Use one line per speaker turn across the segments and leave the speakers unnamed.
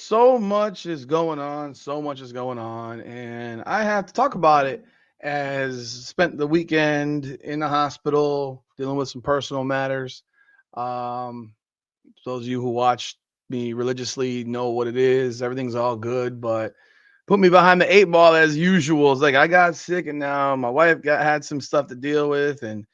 So much is going on. So much is going on. And I have to talk about it as spent the weekend in the hospital dealing with some personal matters. Um, those of you who watch me religiously know what it is. Everything's all good, but put me behind the eight ball as usual. It's like I got sick and now my wife had some stuff to deal with. And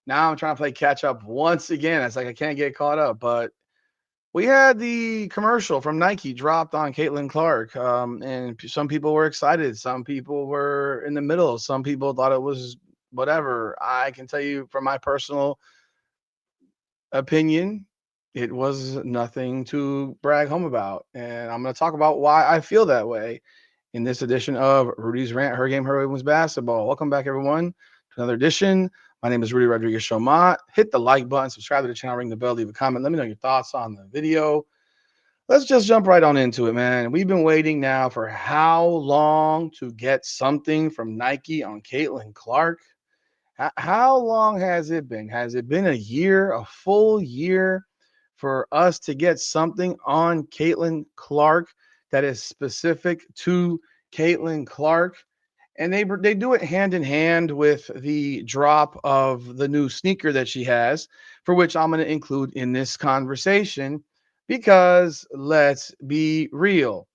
now I'm trying to play catch up once again. It's like I can't get caught up. But we had the commercial from Nike dropped on Caitlin Clark, and some people were excited. Some people were in the middle. Some people thought it was whatever. I can tell you from my personal opinion, it was nothing to brag home about. And I'm going to talk about why I feel that way in this edition of Rudy's Rant, Her Game, Her Way Women's Basketball. Welcome back, everyone, to another edition. My name is Rudy Rodriguez Shomont. Hit the like button, subscribe to the channel, ring the bell, leave a comment. Let me know your thoughts on the video. Let's just jump right on into it, man. We've been waiting now for how long to get something from Nike on Caitlin Clark? How long has it been? Has it been a year, a full year for us to get something on Caitlin Clark that is specific to Caitlin Clark? And they do it hand in hand with the drop of the new sneaker that she has, for which I'm going to include in this conversation because let's be real.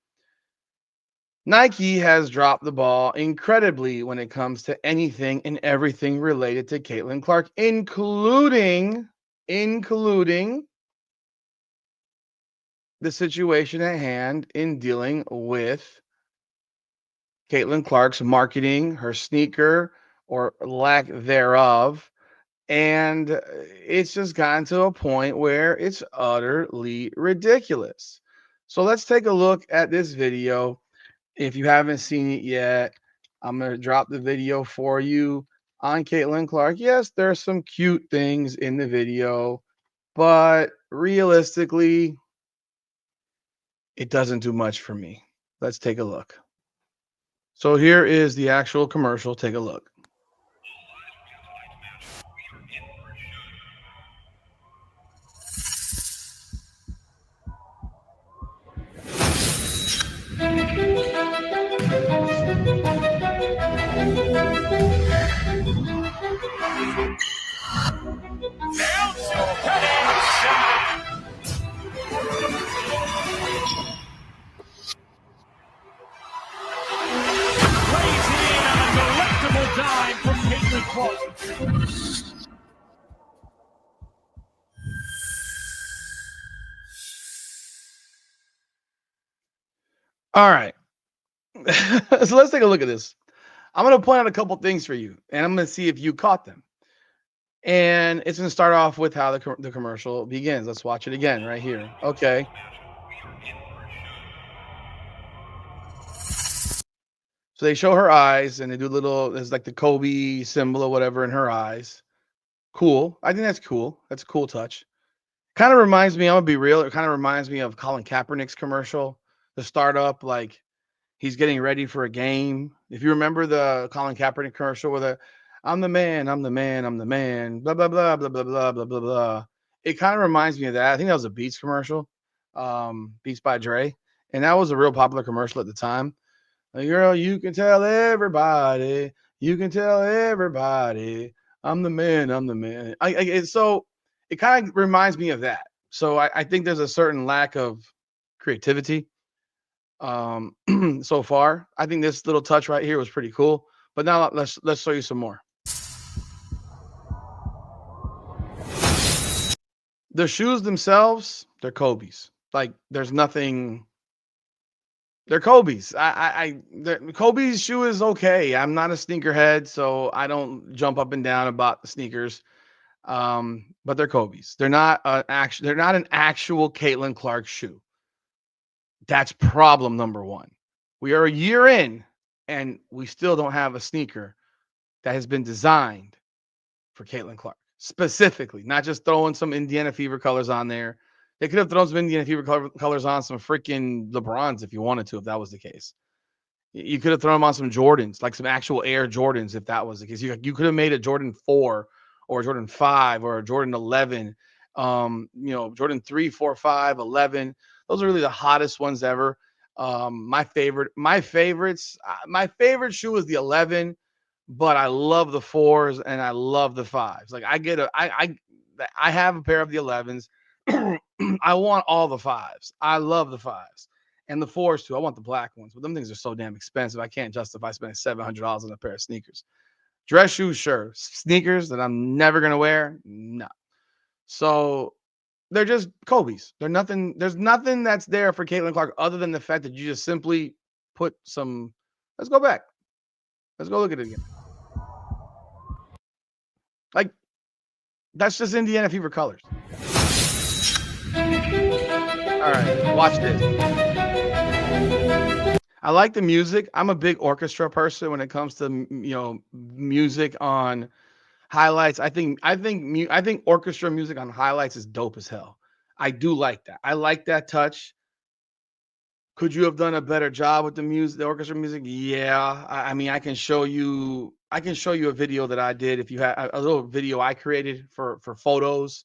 Nike has dropped the ball incredibly when it comes to anything and everything related to Caitlin Clark, including the situation at hand in dealing with Caitlin Clark's marketing, her sneaker or lack thereof. And it's just gotten to a point where it's utterly ridiculous. So let's take a look at this video. If you haven't seen it yet, I'm going to drop the video for you on Caitlin Clark. Yes, there's some cute things in the video, but realistically, it doesn't do much for me. Let's take a look. So here is the actual commercial. Take a look. All right. So let's take a look at this. I'm going to point out a couple things for you, and I'm going to see if you caught them. And it's going to start off with how the commercial begins. Let's watch it again right here. Okay. So they show her eyes and they do there's like the Kobe symbol or whatever in her eyes. Cool. I think that's cool. That's a cool touch. Kind of reminds me, I'm going to be real. It kind of reminds me of Colin Kaepernick's commercial, the startup, like he's getting ready for a game. If you remember the Colin Kaepernick commercial where I'm the man, I'm the man, I'm the man, blah, blah, blah, blah, blah, blah, blah, blah, blah. It kind of reminds me of that. I think that was a Beats commercial, Beats by Dre. And that was a real popular commercial at the time. Like, girl, you can tell everybody. You can tell everybody. I'm the man. I'm the man. So it kind of reminds me of that. So I think there's a certain lack of creativity so far. I think this little touch right here was pretty cool. But now let's show you some more. The shoes themselves, they're Kobe's. Like there's nothing. They're Kobe's. Kobe's shoe is okay. I'm not a sneakerhead, so I don't jump up and down about the sneakers. But they're Kobe's. They're not They're not an actual Caitlin Clark shoe. That's problem number one. We are a year in, and we still don't have a sneaker that has been designed for Caitlin Clark specifically, not just throwing some Indiana Fever colors on there. They could have thrown some Indiana Fever colors on some freaking LeBrons if you wanted to, if that was the case. You could have thrown them on some Jordans, like some actual Air Jordans, if that was the case. You could have made a Jordan 4 or a Jordan 5 or a Jordan 11, Jordan 3, 4, 5, 11. Those are really the hottest ones ever. My favorite shoe is the 11, but I love the fours and I love the fives. Like I have a pair of the 11s. I want all the fives. I love the fives and the fours too. I want the black ones, but them things are so damn expensive. I can't justify spending $700 on a pair of sneakers. Dress shoes, sure. Sneakers that I'm never gonna wear, no. So they're just Kobe's. They're nothing. There's nothing that's there for Caitlin Clark other than the fact that you just simply put some. Let's go back. Let's go look at it again. Like that's just Indiana Fever colors. All right, watch this. I like the music. I'm a big orchestra person when it comes to music on highlights. I think orchestra music on highlights is dope as hell. I do like that. I like that touch. Could you have done a better job with the music, the orchestra music? Yeah. I mean, I can show you a video that I did if you had a little video I created for photos,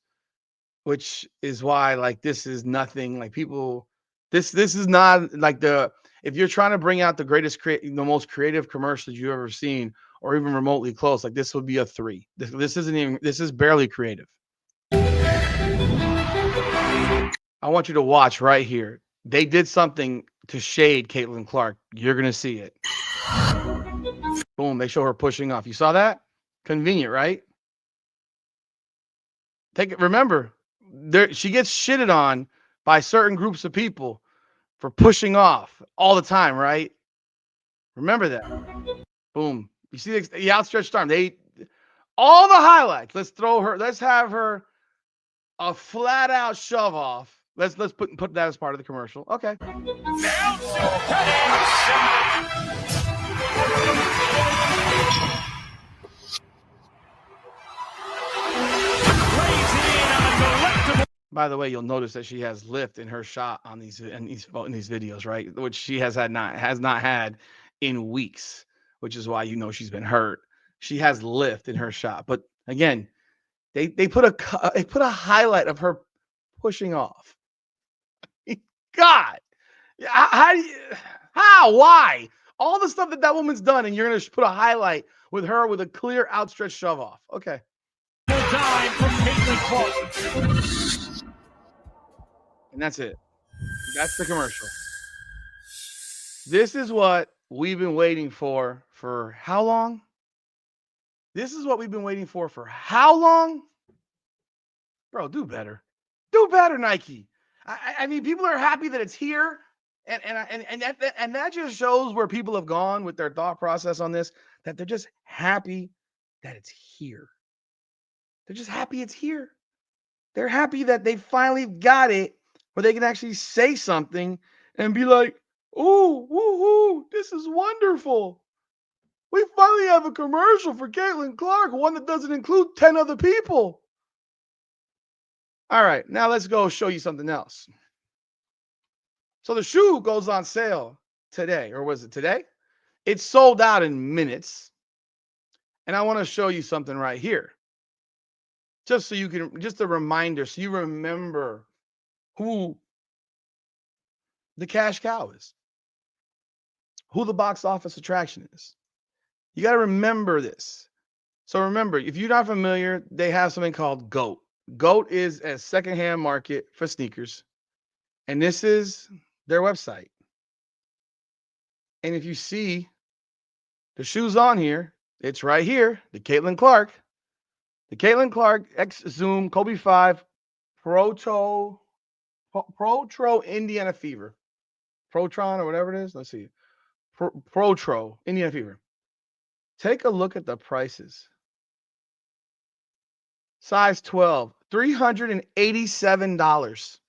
which is why like this is nothing like people this is not like the if you're trying to bring out the most creative commercials you've ever seen or even remotely close, like this would be a 3. This isn't even this is barely creative. I want you to watch right here. They did something to shade Caitlin Clark. You're gonna see it. Boom, they show her pushing off. You saw that? Convenient, right? Take it. Remember, there she gets shitted on by certain groups of people for pushing off all the time, right? Remember that. Boom. You see the outstretched arm. They all the highlights. Let's throw her. Let's have her a flat out shove off. Let's put that as part of the commercial. Okay. By the way, you'll notice that she has lift in her shot on these videos, right? Which she has not had in weeks, which is why you know she's been hurt. She has lift in her shot, but again, they put a highlight of her pushing off. God, how do you, how why all the stuff that that woman's done, and you're gonna put a highlight with her with a clear outstretched shove off? Okay. And that's it. That's the commercial. This is what we've been waiting for how long? This is what we've been waiting for how long? Bro, do better. Do better, Nike. I mean, people are happy that it's here, and that just shows where people have gone with their thought process on this. That they're just happy that it's here. They're just happy it's here. They're happy that they finally got it where they can actually say something and be like, "Ooh, woo, woo, this is wonderful. We finally have a commercial for Caitlin Clark, one that doesn't include 10 other people." All right, now let's go show you something else. So the shoe goes on sale today, or was it today? It's sold out in minutes. And I want to show you something right here. Just so you can, just a reminder, so you remember who the cash cow is, who the box office attraction is. You got to remember this. So remember, if you're not familiar, they have something called GOAT. GOAT is a secondhand market for sneakers. And this is their website. And if you see the shoes on here, it's right here, the Caitlin Clark X Zoom Kobe 5 Protro Indiana Fever. Protron or whatever it is. Let's see. Protro Indiana Fever. Take a look at the prices. Size 12, $387.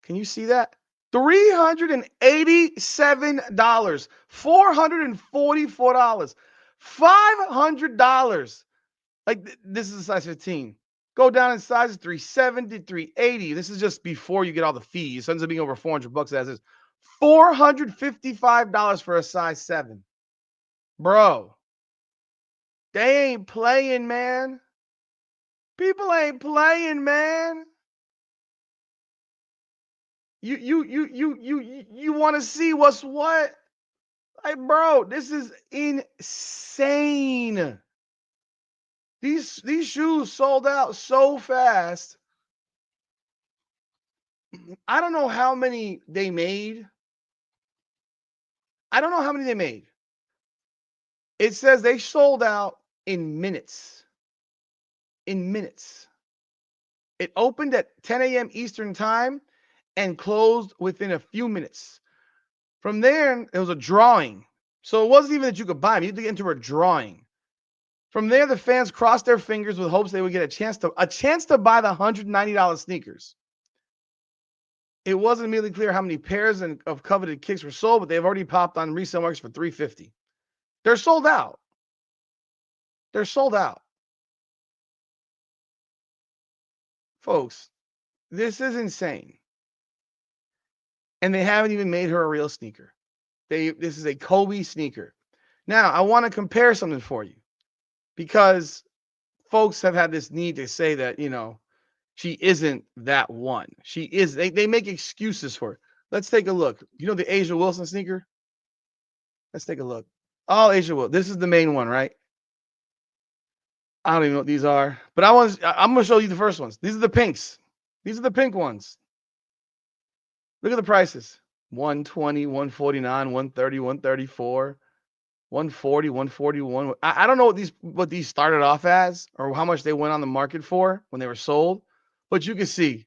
Can you see that? $387, $444, $500. Like this is a size 15. Go down in sizes 370, 380. This is just before you get all the fees. It ends up being over $400 as is. $455 for a size 7. Bro, they ain't playing, man. People ain't playing, man. You want to see what's what? Like, bro, this is insane. These shoes sold out so fast. I don't know how many they made. I don't know how many they made. It says they sold out in minutes. In minutes. It opened at 10 a.m. Eastern time and closed within a few minutes. From there, it was a drawing. So it wasn't even that you could buy them. You had to get into a drawing. From there, the fans crossed their fingers with hopes they would get a chance to buy the $190 sneakers. It wasn't immediately clear how many pairs of coveted kicks were sold, but they've already popped on resale markets for $350. They're sold out. They're sold out. Folks, this is insane. And they haven't even made her a real sneaker. This is a Kobe sneaker. Now, I want to compare something for you because folks have had this need to say that, she isn't that one. She is. They make excuses for it. Let's take a look. You know the Asia Wilson sneaker? Let's take a look. Oh, Asia Wilson. This is the main one, right? I don't even know what these are, but I'm going to show you the first ones. These are the pinks. These are the pink ones. Look at the prices. 120, 149, 130, 134, 140, 141. I don't know what these started off as or how much they went on the market for when they were sold, but you can see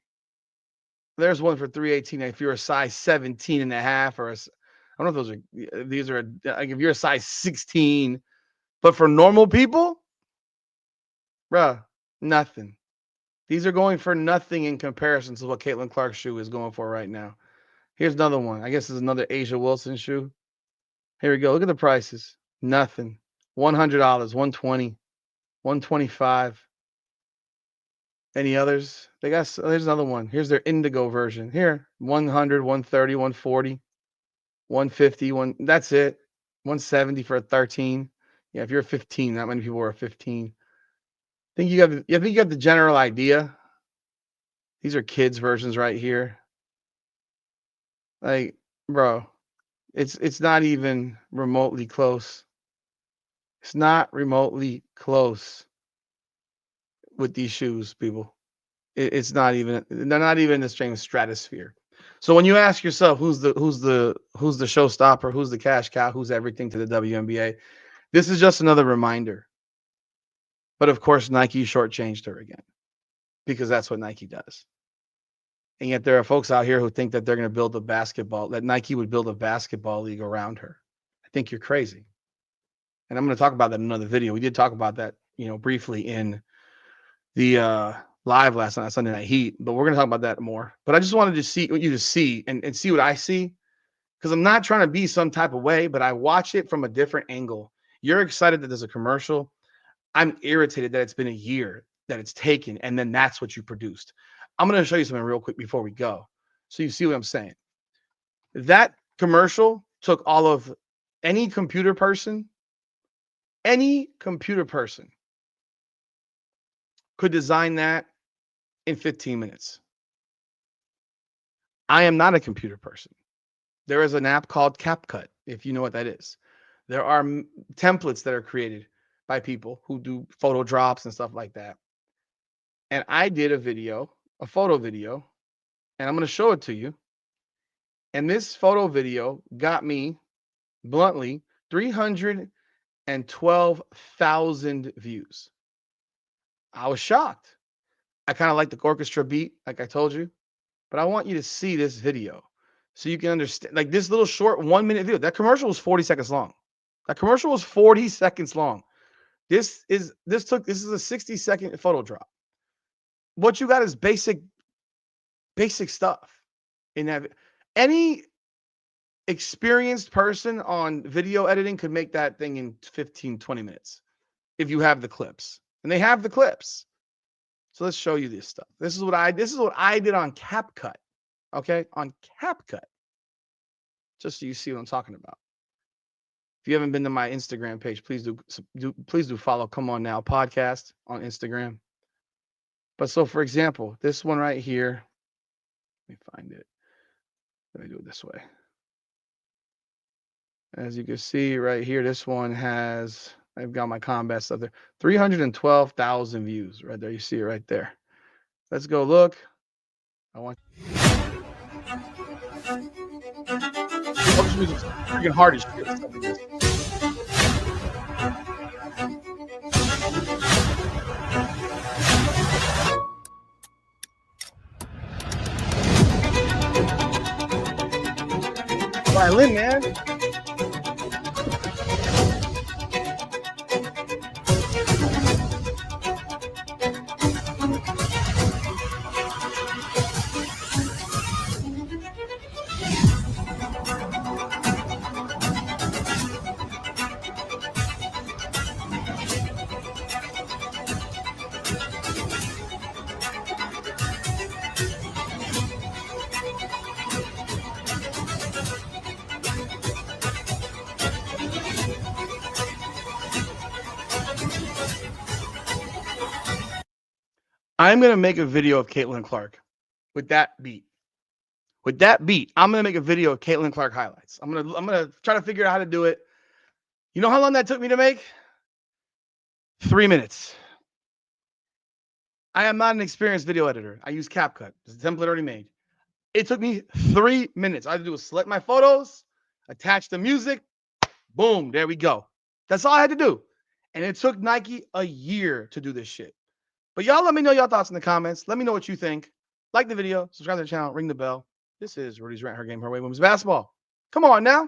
there's one for 318 if you're a size 17 and a half or I don't know if these are like if you're a size 16, but for normal people, bruh, nothing. These are going for nothing in comparison to what Caitlin Clark's shoe is going for right now. Here's another one. I guess it's another Asia Wilson shoe. Here we go. Look at the prices. Nothing. $100, 120, 125. Any others? There's another one. Here's their indigo version. Here, 100, 130, 140, 150, that's it. 170 for a 13. Yeah, if you're a 15, not many people are a 15. I think you got the general idea. These are kids versions right here. Like, bro, it's not even remotely close. It's not remotely close with these shoes, people. It's not even. They're not even in the same stratosphere. So when you ask yourself who's the showstopper, who's the cash cow, who's everything to the WNBA, this is just another reminder. But of course, Nike shortchanged her again because that's what Nike does. And yet there are folks out here who think that they're going to that Nike would build a basketball league around her. I think you're crazy. And I'm going to talk about that in another video. We did talk about that, briefly in the live last night, Sunday Night Heat, but we're going to talk about that more. But I just wanted to see what you see and see what I see because I'm not trying to be some type of way, but I watch it from a different angle. You're excited that there's a commercial. I'm irritated that it's been a year that it's taken, and then that's what you produced. I'm going to show you something real quick before we go so you see what I'm saying. That commercial took all of any computer person could design that in 15 minutes. I am not a computer person. There is an app called CapCut, if you know what that is. There are templates that are created by people who do photo drops and stuff like that. And I did a photo video, and I'm going to show it to you. And this photo video got me, bluntly, 312,000 views. I was shocked. I kind of like the orchestra beat, like I told you, but I want you to see this video so you can understand. Like this little short 1 minute video, that commercial was 40 seconds long. That commercial was 40 seconds long. This is a 60-second photo drop. What you got is basic stuff in that. Any experienced person on video editing could make that thing in 15, 20 minutes if you have the clips. And they have the clips. So let's show you this stuff. This is what I did on CapCut. Okay? On CapCut. Just so you see what I'm talking about. If you haven't been to my Instagram page, please do follow Come On Now podcast on Instagram. But so for example, this one right here, let me find it. Let me do it this way. As you can see right here, this one has, I've got my combat stuff there, 312,000 views right there. You see it right there. Let's go look. I want this music's freaking hard as shit. Listen to this. Violin, man. I'm gonna make a video of Caitlin Clark with that beat. With that beat, I'm gonna make a video of Caitlin Clark highlights. I'm gonna try to figure out how to do it. You know how long that took me to make? 3 minutes. I am not an experienced video editor. I use CapCut. There's a template already made. It took me 3 minutes. All I had to do was select my photos, attach the music, boom, there we go. That's all I had to do. And it took Nike a year to do this shit. But y'all let me know your thoughts in the comments. Let me know what you think. Like the video, subscribe to the channel, ring the bell. This is Rudy's Rant Her Game Her Way Women's Basketball. Come on now.